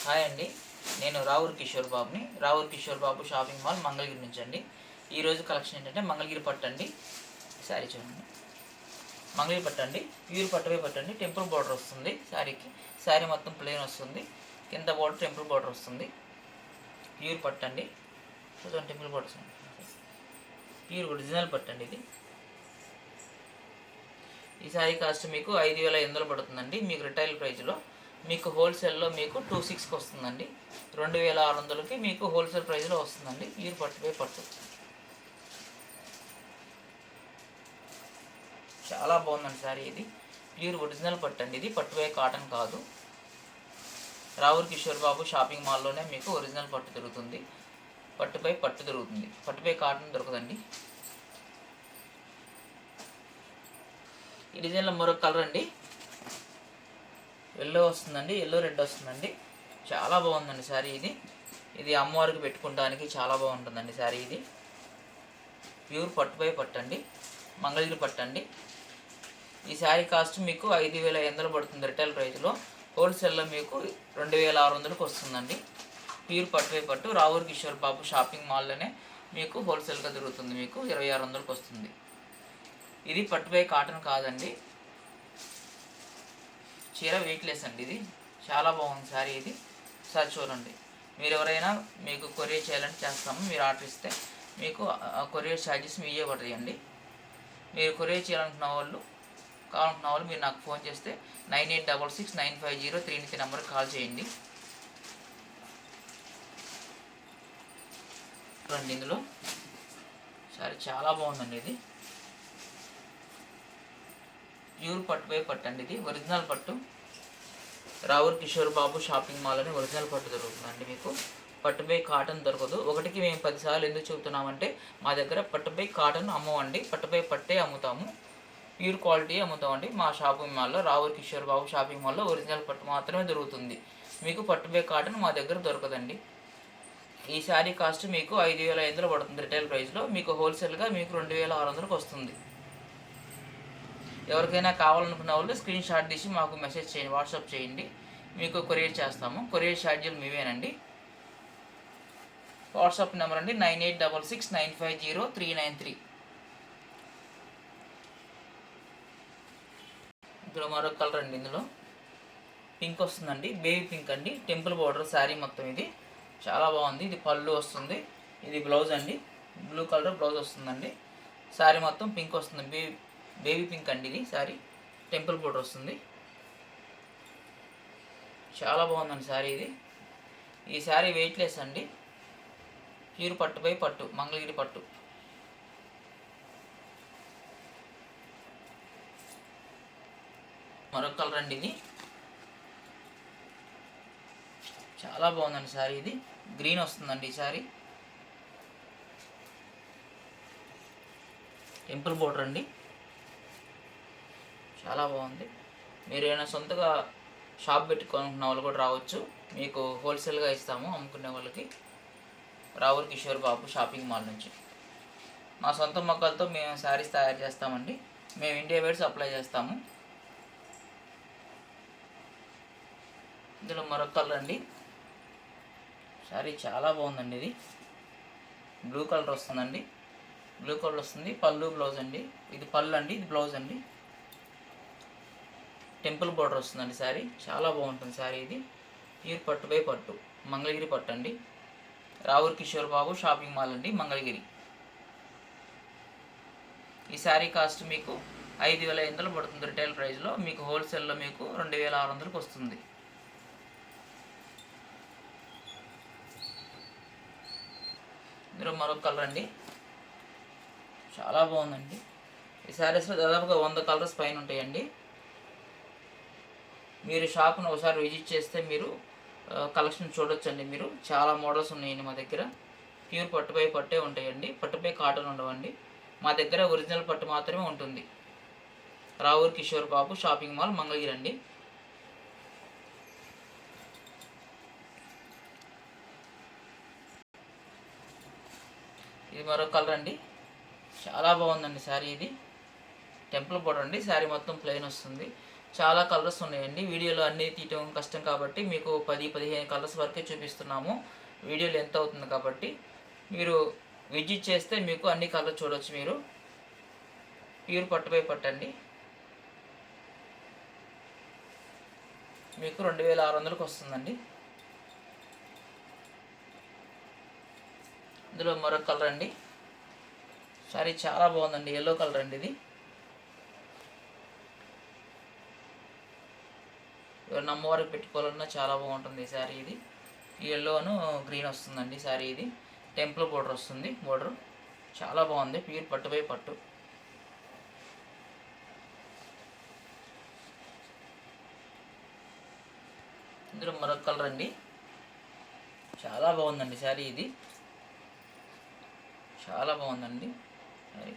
Hi అండి, నేను రావూర్ కిషోర్ బాబుని. రావూర్ కిషోర్ బాబు షాపింగ్ మాల్ మంగళగిరి నుంచి అండి. ఈరోజు కలెక్షన్ ఏంటంటే మంగళగిరి పట్టు అండి. శారీ చూడండి, మంగళగిరి పట్టు అండి, ప్యూర్ పట్టువే పట్టు అండి. టెంపుల్ బార్డర్ వస్తుంది శారీకి. శారీ మొత్తం ప్లెయిన్ వస్తుంది, కింద బార్డర్ టెంపుల్ బార్డర్ వస్తుంది. ప్యూర్ పట్టు అండి, చూడండి టెంపుల్ బార్డర్ వస్తుంది. ప్యూర్ ఒరిజినల్ పట్టు అండి ఇది. ఈ శారీ కాస్ట్ మీకు 5,500 పడుతుందండి. మీకు రిటైల్ ప్రైస్లో, మీకు హోల్సేల్లో మీకు 2600కి వస్తుందండి. 2,600కి మీకు హోల్సేల్ ప్రైస్లో వస్తుందండి. ప్యూర్ పట్టువే పట్టు, చాలా బాగుందండి శారీ. ఇది ప్యూర్ ఒరిజినల్ పట్టు అండి. ఇది పట్టువే కాటన్ కాదు. రావూర్ కిషోర్ బాబు షాపింగ్ మాల్లోనే మీకు ఒరిజినల్ పట్టు దొరుకుతుంది. పట్టుపై పట్టు దొరుకుతుంది, పట్టుపై కాటన్ దొరకదండి. ఈ డిజైన్లో మరొక కలర్ అండి, ఎల్లో వస్తుందండి, ఎల్లో రెడ్ వస్తుందండి. చాలా బాగుందండి శారీ ఇది. ఇది అమ్మవారికి పెట్టుకోవడానికి చాలా బాగుంటుందండి శారీ. ఇది ప్యూర్ పట్టుపై పట్టు అండి, మంగళగిరి పట్టు అండి. ఈ శారీ కాస్ట్ మీకు 5,500 పడుతుంది రిటైల్ ప్రైస్లో. హోల్సేల్లో మీకు 2,600కి వస్తుందండి. ప్యూర్ పట్టుపై పట్టు రావూర్ కిషోర్ బాబు షాపింగ్ మాల్లోనే మీకు హోల్సేల్గా దొరుకుతుంది. మీకు 2,600కి వస్తుంది. ఇది పట్టుపై కాటన్ కాదండి, చీర వెయిట్లెస్ అండి. ఇది చాలా బాగుంది శారీ. ఇది సార్ చూడండి. మీరు ఎవరైనా మీకు కొరియర్ చేయాలంటే చేస్తాము. మీరు ఆర్డర్ ఇస్తే మీకు కొరియర్ ఛార్జెస్ మీవే పడతాయండి. మీరు కొరియర్ చేయాలనుకున్న వాళ్ళు మీరు నాకు ఫోన్ చేస్తే 98669503 నెంబర్కి కాల్ చేయండి. చూడండి, ఇందులో శారీ చాలా బాగుందండి. ఇది ప్యూర్ పట్టుపై పట్టు అండి. ఇది ఒరిజినల్ పట్టు. రావూర్ కిషోర్ బాబు షాపింగ్ మాల్ అని ఒరిజినల్ పట్టు దొరుకుతుందండి. మీకు పట్టుపై కాటన్ దొరకదు. ఒకటికి మేము 10 సార్లు ఎందుకు చెబుతున్నామంటే, మా దగ్గర పట్టుపై కాటన్ అమ్మవండి, పట్టుపై పట్టే అమ్ముతాము, ప్యూర్ క్వాలిటీ అమ్ముతామండి. మా షాపింగ్ మాల్లో, రావూర్ కిషోర్ బాబు షాపింగ్ మాల్లో ఒరిజినల్ పట్టు మాత్రమే దొరుకుతుంది. మీకు పట్టుపై కాటన్ మా దగ్గర దొరకదండి. ఈ శారీ కాస్ట్ మీకు 5,500 పడుతుంది రిటైల్ ప్రైస్లో. మీకు హోల్సేల్గా మీకు 2,600కి వస్తుంది. ఎవరికైనా కావాలనుకున్న వాళ్ళు స్క్రీన్ షాట్ తీసి మాకు మెసేజ్ చేయండి, వాట్సాప్ చేయండి, మీకు కొరియర్ చేస్తాము. కొరియర్ ఛార్జీలు మీవేనండి. వాట్సాప్ నెంబర్ అండి 9866950393. ఇందులో మరొక కలర్ అండి, ఇందులో పింక్ వస్తుందండి, బేబీ పింక్ అండి. టెంపుల్ బార్డర్ శారీ మొత్తం ఇది చాలా బాగుంది. ఇది పళ్ళు వస్తుంది, ఇది బ్లౌజ్ అండి. బ్లూ కలర్ బ్లౌజ్ వస్తుందండి. శారీ మొత్తం పింక్ వస్తుంది, బేబీ పింక్ అండి. ఇది శారీ టెంపుల్ బోర్డర్ వస్తుంది, చాలా బాగుందండి శారీ. ఇది ఈ శారీ వెయిట్లెస్ అండి, ప్యూర్ పట్టుపై పట్టు, మంగళగిరి పట్టు. మరొక కలర్ అండి, ఇది చాలా బాగుందండి శారీ. ఇది గ్రీన్ వస్తుందండి. ఈ శారీ టెంపుల్ బోర్డర్ అండి, చాలా బాగుంది. మీరు ఏమైనా సొంతగా షాప్ పెట్టుకోవాలనుకున్న వాళ్ళు కూడా రావచ్చు. మీకు హోల్సేల్గా ఇస్తాము అమ్ముకునే వాళ్ళకి. రావూర్ కిషోర్ బాబు షాపింగ్ మాల్ నుంచి మా సొంత మొక్కలతో మేము శారీస్ తయారు చేస్తామండి. మేము ఇండియా వైడ్ సప్లై చేస్తాము. ఇందులో మరొక కలర్ అండి, శారీ చాలా బాగుందండి. ఇది బ్లూ కలర్ వస్తుందండి, బ్లూ కలర్ వస్తుంది. పళ్ళు బ్లౌజ్ అండి. ఇది పళ్ళు అండి, ఇది బ్లౌజ్ అండి. టెంపుల్ బార్డర్ వస్తుందండి శారీ, చాలా బాగుంటుంది శారీ. ఇది ప్యూర్ పట్టుపై పట్టు, మంగళగిరి పట్టు అండి. రావూర్ కిషోర్ బాబు షాపింగ్ మాల్ అండి, మంగళగిరి. ఈ శారీ కాస్ట్ మీకు 5,500 పడుతుంది రిటైల్ ప్రైస్లో. మీకు హోల్సేల్లో మీకు 2,600కి వస్తుంది. ఇందులో మరొక కలర్ అండి, చాలా బాగుందండి. ఈ శారీస్లో దాదాపుగా 100 కలర్స్ పైన ఉంటాయండి. మీరు షాప్ను ఒకసారి విజిట్ చేస్తే మీరు కలెక్షన్ చూడొచ్చండి. మీరు చాలా మోడల్స్ ఉన్నాయండి మా దగ్గర. ప్యూర్ పట్టుపై పట్టే ఉంటాయండి, పట్టుపై కాటన్ ఉండవండి. మా దగ్గర ఒరిజినల్ పట్టు మాత్రమే ఉంటుంది. రావూర్ కిషోర్ బాబు షాపింగ్ మాల్, మంగళగిరి అండి. ఇది మరొక కలర్ అండి, చాలా బాగుందండి శారీ. ఇది టెంపుల్ బోర్డర్ అండి. శారీ మొత్తం ప్లెయిన్ వస్తుంది, చాలా కలర్స్ ఉన్నాయండి. వీడియోలో అన్నీ తీయటం కష్టం కాబట్టి మీకు 10-15 కలర్స్ వరకే చూపిస్తున్నాము. వీడియో లెంత్ అవుతుంది కాబట్టి మీరు విజిట్ చేస్తే మీకు అన్ని కలర్స్ చూడవచ్చు. మీరు ప్యూర్ పట్టుపై పట్టండి. మీకు 2600కి వస్తుందండి. ఇందులో మరొక కలర్ అండి. సారీ చాలా బాగుందండి. ఎల్లో కలర్ అండి ఇది. ఎవరైనా అమ్మవారికి పెట్టుకోవాలన్నా చాలా బాగుంటుంది ఈ శారీ ఇది. ఎల్లోను గ్రీన్ వస్తుందండి శారీ ఇది. టెంపుల్ బోర్డర్ వస్తుంది. బోర్డర్ చాలా బాగుంది. ప్యూర్ పట్టుపై పట్టు. ఇందులో మరొక కలర్ అండి. చాలా బాగుందండి శారీ ఇది. చాలా బాగుందండి శారీ.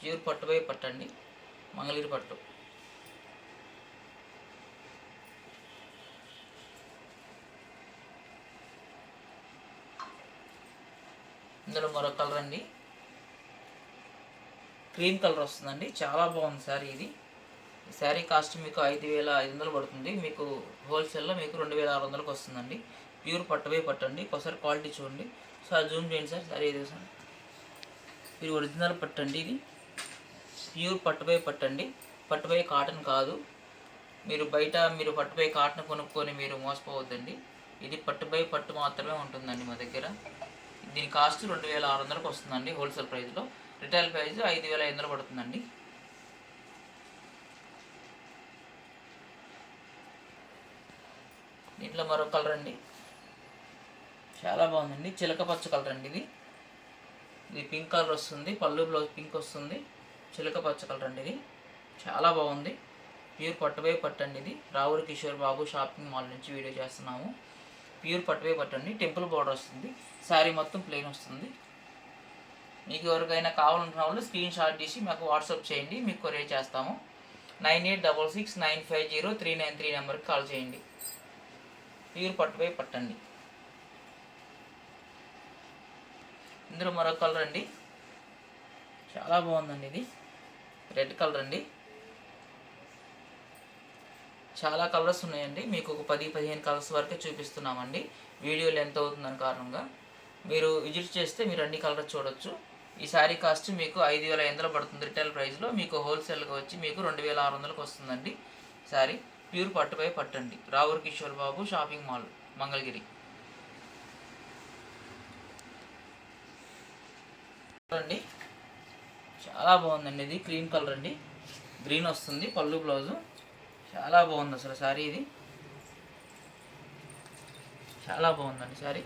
ప్యూర్ పట్టుపై పట్టండి. మంగళగిరి పట్టు. ఇందులో మరొక కలర్ అండి. క్రీమ్ కలర్ వస్తుందండి. చాలా బాగుంది శారీ ఇది. ఈ శారీ కాస్ట్ మీకు 5500 పడుతుంది. మీకు హోల్సేల్లో మీకు 2600కి వస్తుందండి. ప్యూర్ పట్టుపై పట్టండి. ఒకసారి క్వాలిటీ చూడండి సార్. జూమ్ చేయండి సార్. శారీ ఇది సార్. ఇది ఒరిజినల్ పట్టండి. ఇది ప్యూర్ పట్టుపై పట్టండి. పట్టుపై కాటన్ కాదు. మీరు బయట పట్టుపై కాటన్ కొనుక్కొని మీరు మోసపోవద్దండి. ఇది పట్టుపై పట్టు మాత్రమే ఉంటుందండి మా దగ్గర. దీని కాస్ట్ 2600కి వస్తుందండి హోల్సేల్ ప్రైస్లో. రిటైల్ ప్రైస్ 5500 పడుతుందండి. దీంట్లో మరొక కలర్ అండి. చాలా బాగుందండి. చిలక పచ్చ కలర్ అండి ఇది. ఇది పింక్ కలర్ వస్తుంది. పళ్ళు బ్లౌజ్ పింక్ వస్తుంది. చిలక పచ్చ కలర్ అండి ఇది. చాలా బాగుంది. ప్యూర్ పట్టుపై పట్టండి. ఇది రావురి కిషోర్ బాబు షాపింగ్ మాల్ నుంచి వీడియో చేస్తున్నాము. ప్యూర్ పట్టుపై పట్టండి. టెంపుల్ బోర్డర్ వస్తుంది. శారీ మొత్తం ప్లెయిన్ వస్తుంది. మీకు ఎవరికైనా కావాలనుకున్న వాళ్ళు స్క్రీన్ షాట్ తీసి మాకు వాట్సాప్ చేయండి. మీకు కొరియర్ చేస్తాము. 9866950393 నెంబర్కి కాల్ చేయండి. ప్యూర్ పట్టుపై పట్టండి. ఇందులో మరొక కలర్ అండి. చాలా బాగుందండి. ఇది రెడ్ కలర్ అండి. చాలా కలర్స్ ఉన్నాయండి. మీకు ఒక 10-15 కలర్స్ వరకే చూపిస్తున్నామండి. వీడియో లెంత్ అవుతుందని కారణంగా మీరు విజిట్ చేస్తే మీరు అన్ని కలర్స్ చూడొచ్చు. ఈ శారీ కాస్ట్ మీకు 5500 పడుతుంది రిటైల్ ప్రైస్లో. మీకు హోల్సేల్గా వచ్చి మీకు 2600కి వస్తుందండి శారీ. ప్యూర్ పట్టుపై పట్టండి. రావురి కిషోర్ బాబు షాపింగ్ మాల్ మంగళగిరి అండి. చాలా బాగుందండి. ఇది క్రీమ్ కలర్ అండి. గ్రీన్ వస్తుంది. పళ్ళు బ్లౌజు చాలా బాగుంది అసలు శారీ ఇది. చాలా బాగుందండి శారీ.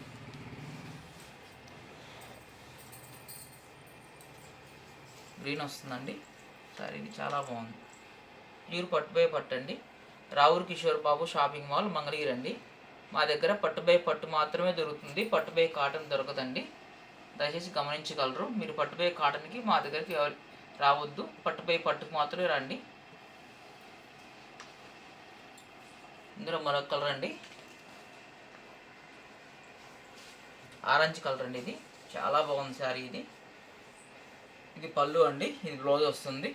గ్రీన్ వస్తుందండి శారీ ఇది. చాలా బాగుంది. ప్యూర్ పట్టుపై పట్టండి. రావురి కిషోర్ బాబు షాపింగ్ మాల్ మంగళగిరి అండి. మా దగ్గర పట్టుపై పట్టు మాత్రమే దొరుకుతుంది. పట్టుపై కాటన్ దొరకదండి. దయచేసి గమనించగలరు. మీరు పట్టుపై కాటన్కి మా దగ్గరికి రావద్దు. పట్టుపై పట్టుకు మాత్రమే రండి. ఇందులో మరొక కలర్ అండి. ఆరెంజ్ కలర్ అండి. ఇది చాలా బాగుంది శారీ ఇది. ఇది పళ్ళు అండి. ఇది బ్లౌజ్ వస్తుంది.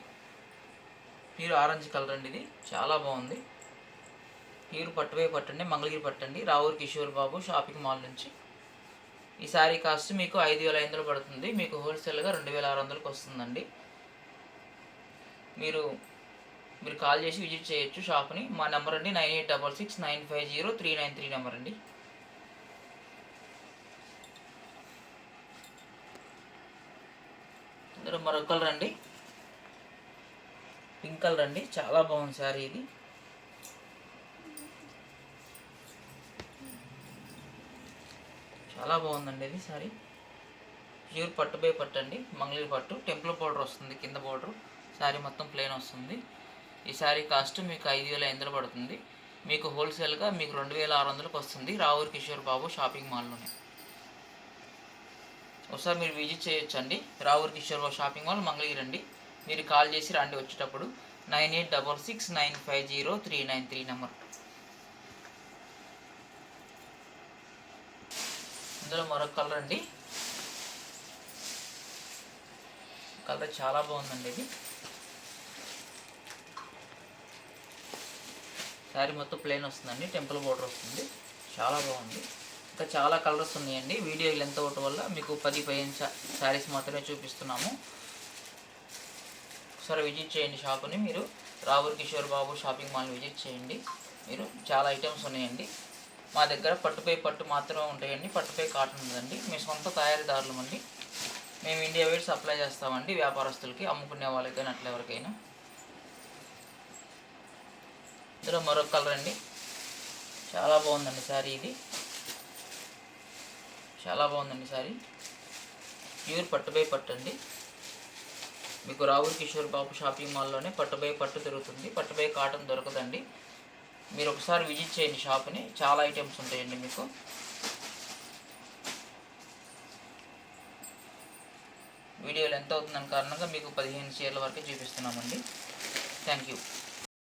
ప్యూర్ ఆరెంజ్ కలర్ అండి. ఇది చాలా బాగుంది. ప్యూర్ పట్టుపై పట్టండి. మంగళగిరి పట్టండి. రావురి కిషోర్ బాబు షాపింగ్ మాల్ నుంచి. ఈ శారీ కాస్ట్ మీకు 5500 పడుతుంది. మీకు హోల్సేల్గా 2600కి వస్తుందండి. మీరు కాల్ చేసి విజిట్ చేయొచ్చు షాప్ని. మా నెంబర్ అండి 9866950393 నెంబర్ అండి. ఇందులో మరొక కలర్ అండి. పింక్ కలర్ అండి. చాలా బాగుంది శారీ ఇది. చాలా బాగుందండి ఇది శారీ. ప్యూర్ పట్టుపై పట్టండి. మంగళగిరి పట్టు. టెంపుల్ బోర్డర్ వస్తుంది. కింద బోర్డర్. శారీ మొత్తం ప్లెయిన్ వస్తుంది. ఈ శారీ కాస్ట్ మీకు 5500 పడుతుంది. మీకు హోల్సేల్గా మీకు 2600కి వస్తుంది. రావురి కిషోర్ బాబు షాపింగ్ మాల్లోనే. ఒకసారి మీరు విజిట్ చేయొచ్చండి. రావురి కిషోర్ బాబు షాపింగ్ మాల్ మంగళగిరి అండి. మీరు కాల్ చేసి రండి వచ్చేటప్పుడు. 9866950393 నెంబర్. ఇందులో మరొక కలర్ అండి. కలర్ చాలా బాగుందండి. ఇది శారీ మొత్తం ప్లెయిన్ వస్తుందండి, టెంపుల్ బోర్డర్ వస్తుంది, చాలా బాగుంది. ఇంకా చాలా కలర్స్ ఉన్నాయండి. వీడియో లెంత్ అవటం వల్ల మీకు 10-15 శారీస్ మాత్రమే చూపిస్తున్నాము. ఒకసారి విజిట్ చేయండి షాపుని. మీరు రావుర్ కిషోర్ బాబు షాపింగ్ మాల్ని విజిట్ చేయండి. మీరు చాలా ఐటమ్స్ ఉన్నాయండి. మా దగ్గర పట్టుపై పట్టు మాత్రమే ఉంటాయండి, పట్టుపై కాటన్ ఉందండి. మేము సొంత తయారీదారులం అండి. మేము ఇండియా వైడ్ సప్లై చేస్తామండి వ్యాపారస్తులకి, అమ్ముకునే వాళ్ళకి కానీ అట్లా ఎవరికైనా. ఇందులో మరొక కలర్ అండి, చాలా బాగుందండి శారీ. ఇది చాలా బాగుందండి శారీ. ప్యూర్ పట్టుపై పట్టు అండి. మీకు రావుర్ కిషోర్ బాబు షాపింగ్ మాల్లోనే పట్టుపై పట్టు దొరుకుతుంది, పట్టుపై కాటన్ దొరకదండి. మీరు ఒకసారి విజిట్ చేయండి షాప్ని, చాలా ఐటమ్స్ ఉంటాయండి మీకు. వీడియోలు ఎంత అవుతుందని కారణంగా మీకు 15 చీరల వరకు చూపిస్తున్నామండి. Thank you.